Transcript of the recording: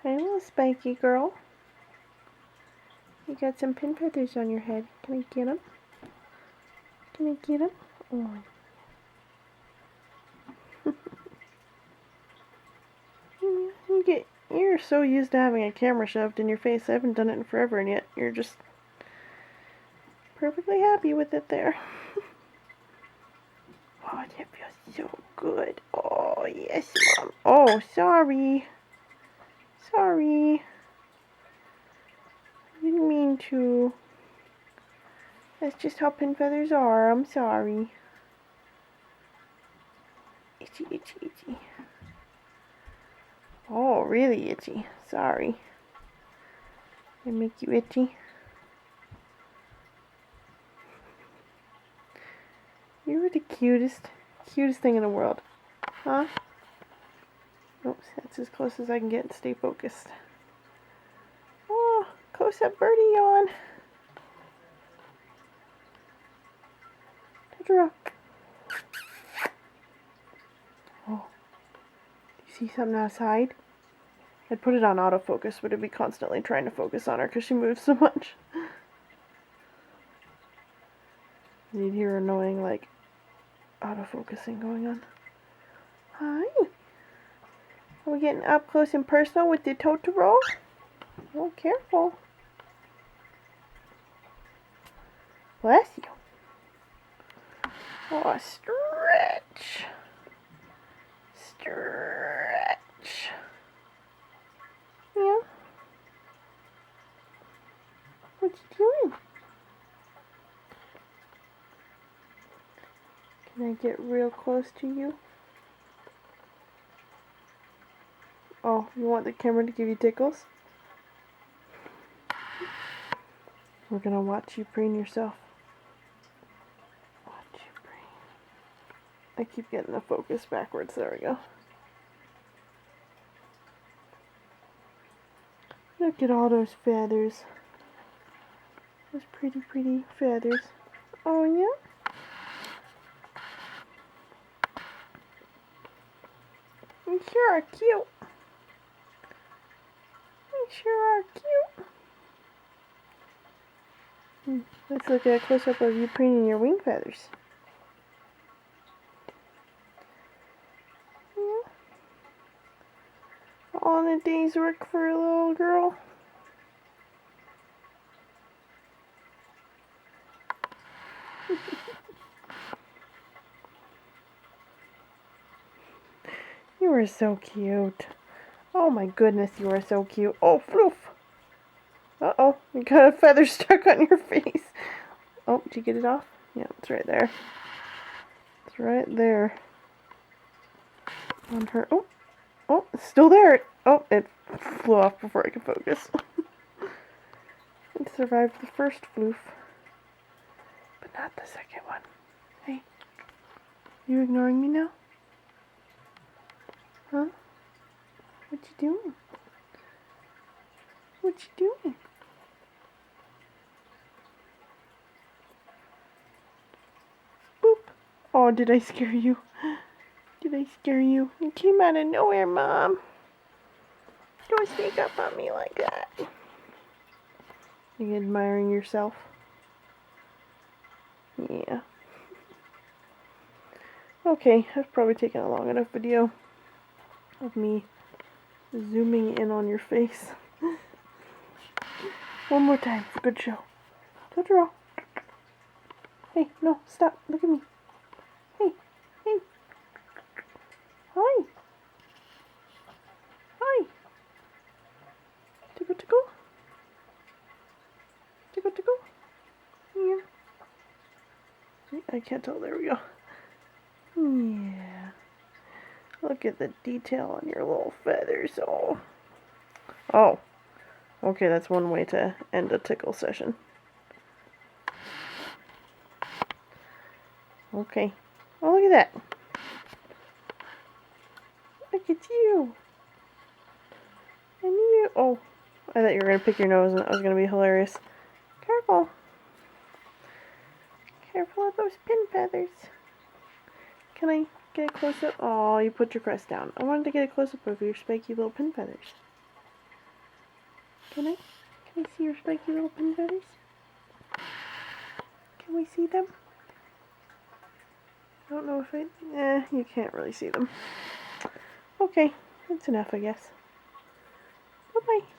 Hi, little spiky girl. You got some pin feathers on your head. Can I get them? Can I get them? Oh. You're so used to having a camera shoved in your face. I haven't done it in forever, and yet you're just perfectly happy with it there. Oh, that feels so good. Oh, yes, Mom. Oh, sorry. Sorry. I didn't mean to. That's just how pin feathers are. I'm sorry. Itchy, itchy, itchy. Oh, really itchy. Sorry. I make you itchy. You were the cutest thing in the world. Huh? Oops, that's as close as I can get and stay focused. Oh, close-up birdie yawn. Totoro. Oh, do you see something outside? I'd put it on autofocus, but it'd be constantly trying to focus on her because she moves so much. You'd hear annoying, like, autofocusing going on. Hi. Are we getting up close and personal with the Totoro? Oh, careful. Bless you. Oh, stretch. Stretch. Yeah. What you doing? Can I get real close to you? Oh, you want the camera to give you tickles? We're gonna watch you preen yourself. Watch you preen. I keep getting the focus backwards. There we go. Look at all those feathers. Those pretty, pretty feathers. Oh, yeah? You sure are cute. You sure are cute. Let's look at a close-up of you preening your wing feathers. Yeah. All in a day's work for a little girl. You are so cute. Oh my goodness, you are so cute. Oh, floof. Uh-oh, you got a feather stuck on your face. Oh, did you get it off? Yeah, it's right there. It's right there. On her. Oh, oh, it's still there. Oh, it flew off before I could focus. It survived the first floof, but not the second one. Hey, you ignoring me now? Huh? What you doing? What you doing? Boop. Oh, did I scare you? Did I scare you? You came out of nowhere, Mom. Don't sneak up on me like that. You admiring yourself? Yeah. Okay, I've probably taken a long enough video of me zooming in on your face. One more time for good show. Totoro. Hey, no, stop. Look at me. Hey, hey. Hi. Hi. Tickle, tickle. Tickle, tickle. Yeah. I can't tell. There we go. Yeah. Look at the detail on your little feathers. Oh. Oh. Okay, that's one way to end a tickle session. Okay. Oh, look at that. Look at you. And you. Oh. I thought you were going to pick your nose and that was going to be hilarious. Careful. Careful of those pin feathers. Can I get a close-up? Oh, you put your crest down. I wanted to get a close-up of your spiky little pin feathers. Can I? Can I see your spiky little pin feathers? Can we see them? I don't know if you can't really see them. Okay, that's enough, I guess. Bye-bye.